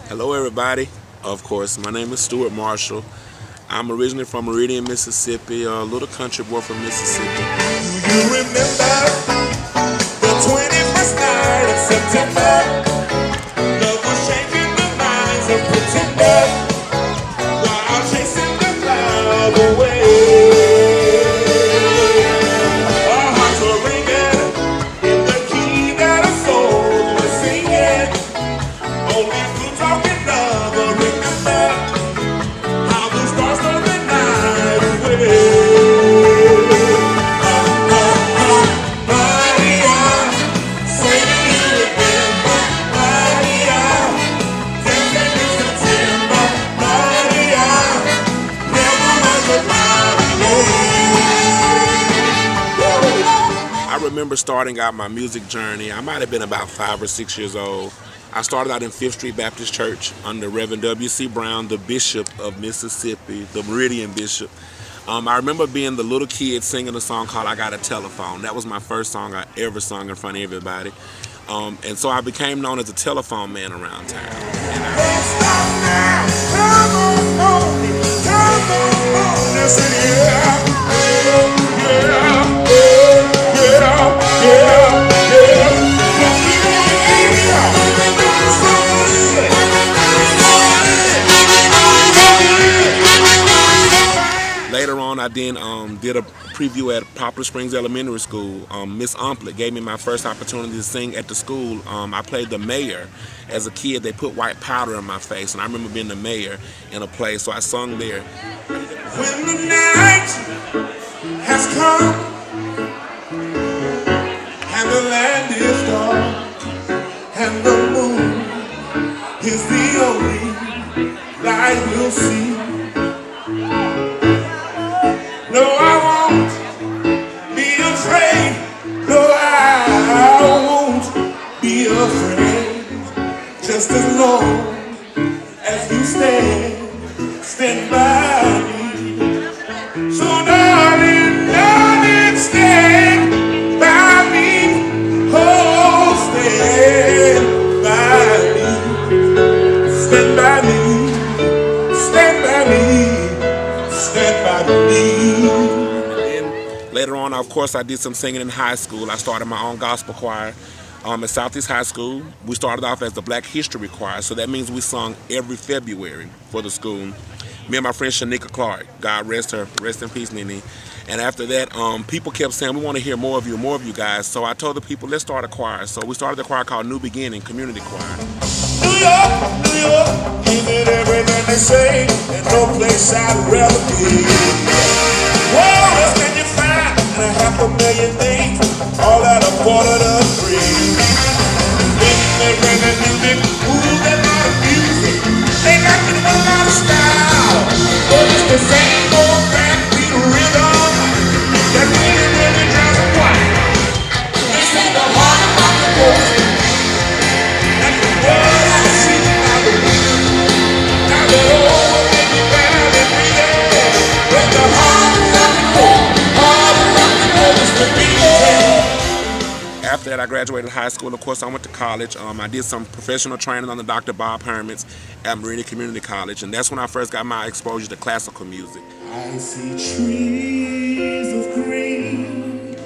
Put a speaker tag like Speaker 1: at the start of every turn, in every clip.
Speaker 1: Hello, everybody. Of course, my name is Stewart Marshall. I'm originally from Meridian, Mississippi, a little country boy from Mississippi.
Speaker 2: Do you remember the 21st night of September? Love was shaking the minds of pretenders while chasing the cloud away. Our hearts were ringing in the key that our souls were singing. Only through talking love will remember how the stars stole the night away.
Speaker 1: I remember starting out my music journey. I might have been about 5 or 6 years old. I started out in Fifth Street Baptist Church under Reverend W.C. Brown, the Bishop of Mississippi, the Meridian Bishop. I remember being the little kid singing a song called I Got a Telephone. That was my first song I ever sung in front of everybody. And so I became known as a telephone man around town.
Speaker 2: Don't stop now, come on, come on, listen here.
Speaker 1: Later on, I then did a preview at Poplar Springs Elementary School. Miss Umplet gave me my first opportunity to sing at the school. I played the mayor. As a kid, they put white powder in my face, and I remember being the mayor in a play, so I sung there.
Speaker 2: When the night has come and the land is dark and the moon is the only light we'll see. No, I won't be afraid. No, I won't be afraid. Just as long as you stand by me. So darling, stand by me. Oh, stand by me. Stand by me. Stand by me. Stand by me.
Speaker 1: Later on, of course, I did some singing in high school. I started my own gospel choir at Southeast High School. We started off as the Black History Choir, so that means we sung every February for the school. Me and my friend Shanika Clark, God rest her, rest in peace, Nene. And after that, people kept saying, we want to hear more of you guys. So I told the people, let's start a choir. So we started a choir called New Beginning Community Choir.
Speaker 2: New York, give it everything they say, and no place I'd rather be. What else can you find in a 500,000 things, all at $2:45? They bring the music, ooh, they lot of music. They got me a lot of style, but it's the same old backbeat rhythm that really drives them wild. This is the heart of the post. That's the word I see by the wind. Now that old baby band is breathing, but the heart of the post, heart of the post is the beat.
Speaker 1: After that, I graduated high school. Of course, I went to college. I did some professional training under Dr. Bob Hermits at Meridian Community College, and that's when I first got my exposure to classical music.
Speaker 2: I see trees of green,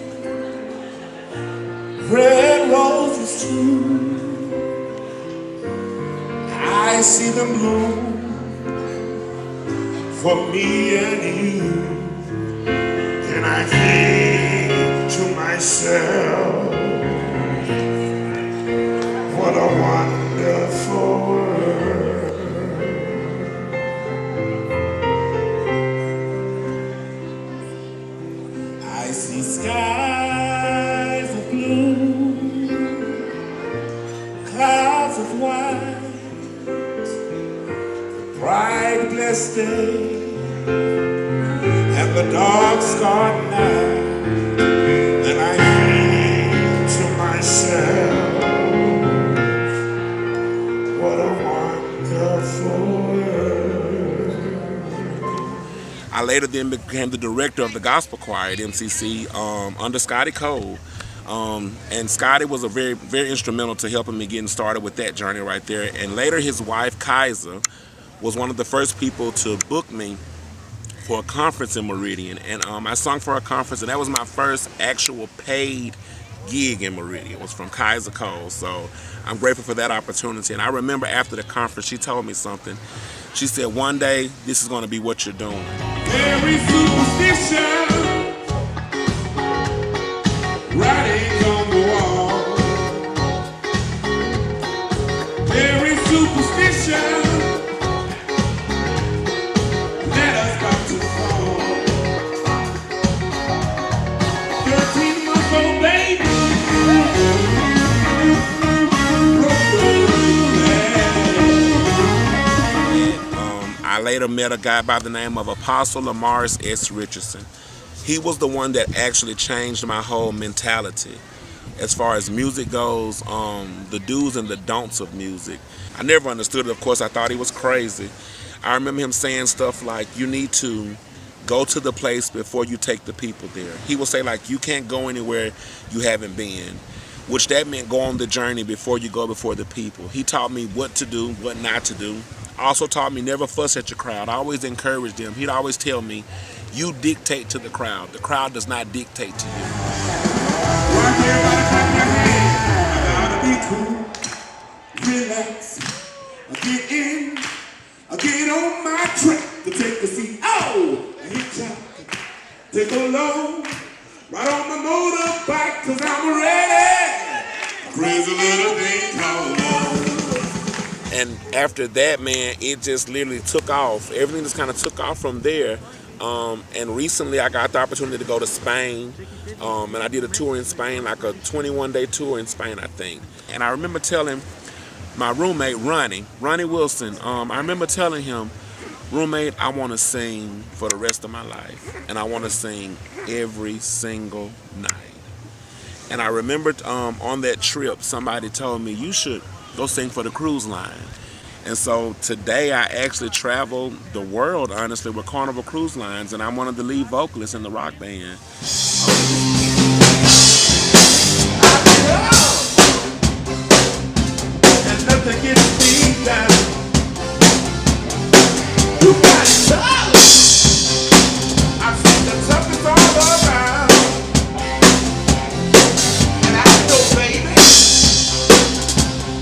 Speaker 2: red roses too. I see them bloom for me and you. And I think to myself, what a wonderful world. I see skies of blue, clouds of white, bright blessed day, and the dark scarred night. And I think to myself, what a wonderful world.
Speaker 1: I later then became the director of the gospel choir at MCC under Scotty Cole. And Scotty was a very, very instrumental to helping me getting started with that journey right there. And later, his wife Kaiser was one of the first people to book me for a conference in Meridian, and I sung for a conference, and that was my first actual paid gig in Meridian. It was from Kaiser Cole, so I'm grateful for that opportunity. And I remember after the conference, she told me something. She said, "One day, this is going to be what you're doing."
Speaker 2: Every superstition writings on the wall. Every superstition let us about to fall. 13-month-old baby
Speaker 1: I later met a guy by the name of Apostle Lamaris S. Richardson. He was the one that actually changed my whole mentality as far as music goes, the do's and the don'ts of music. I never understood it. Of course, I thought he was crazy. I remember him saying stuff like, you need to go to the place before you take the people there. He would say, like, you can't go anywhere you haven't been, which that meant go on the journey before you go before the people. He taught me what to do, what not to do. Also taught me never fuss at your crowd. I always encouraged them. He'd always tell me, you dictate to the crowd. The crowd does not dictate to you.
Speaker 2: Rock everybody, clap your hands. I gotta be cool, relax, get in, get on my track to take a seat. Oh, a hitchhike, take a load, ride on my motorbike 'cause I'm ready. A crazy little thing called love.
Speaker 1: And after that, man, it just literally took off. Everything just kind of took off from there. And recently I got the opportunity to go to Spain, and I did a tour in Spain, like a 21-day tour in Spain, I think. And I remember telling my roommate, Ronnie Wilson, I remember telling him, roommate, I want to sing for the rest of my life, and I want to sing every single night. And I remembered on that trip, somebody told me, you should go sing for the cruise line. And so today I actually travel the world, honestly, with Carnival Cruise Lines, and I'm one of the lead vocalists in the rock band.
Speaker 2: And nothing gets me down. You got love. I've seen the toughest all around. And I know, baby,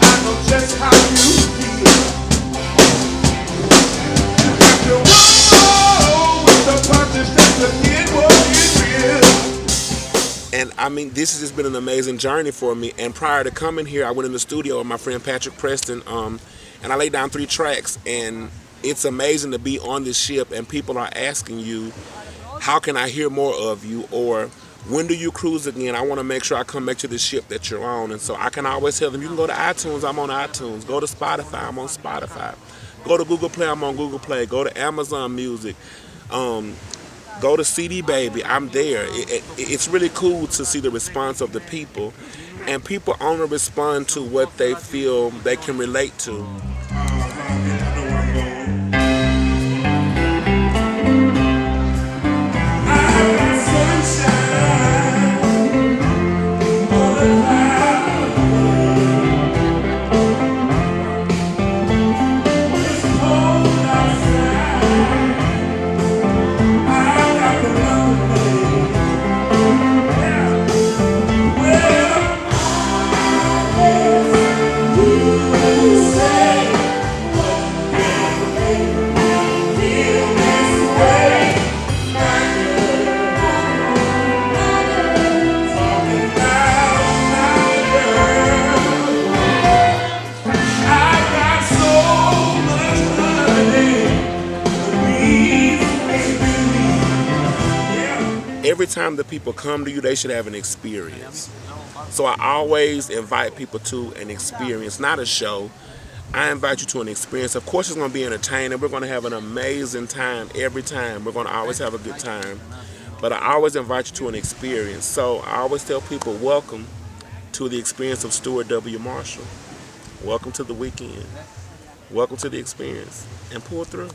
Speaker 2: I know just how you feel. You got to roll with the punches just to get what is real.
Speaker 1: And I mean, this has just been an amazing journey for me. And prior to coming here, I went in the studio with my friend Patrick Preston, and I laid down 3 tracks. And it's amazing to be on this ship and people are asking you, how can I hear more of you? Or when do you cruise again? I want to make sure I come back to the ship that you're on. And so I can always tell them, you can go to iTunes, I'm on iTunes. Go to Spotify, I'm on Spotify. Go to Google Play, I'm on Google Play. Go to Amazon Music. Go to CD Baby, I'm there. It's really cool to see the response of the people. And people only respond to what they feel they can relate to. Every time the people come to you, they should have an experience. So I always invite people to an experience, not a show. I invite you to an experience. Of course, it's going to be entertaining. We're going to have an amazing time every time. We're going to always have a good time. But I always invite you to an experience. So I always tell people, welcome to the experience of Stewart W. Marshall. Welcome to the weekend. Welcome to the experience. And pull through.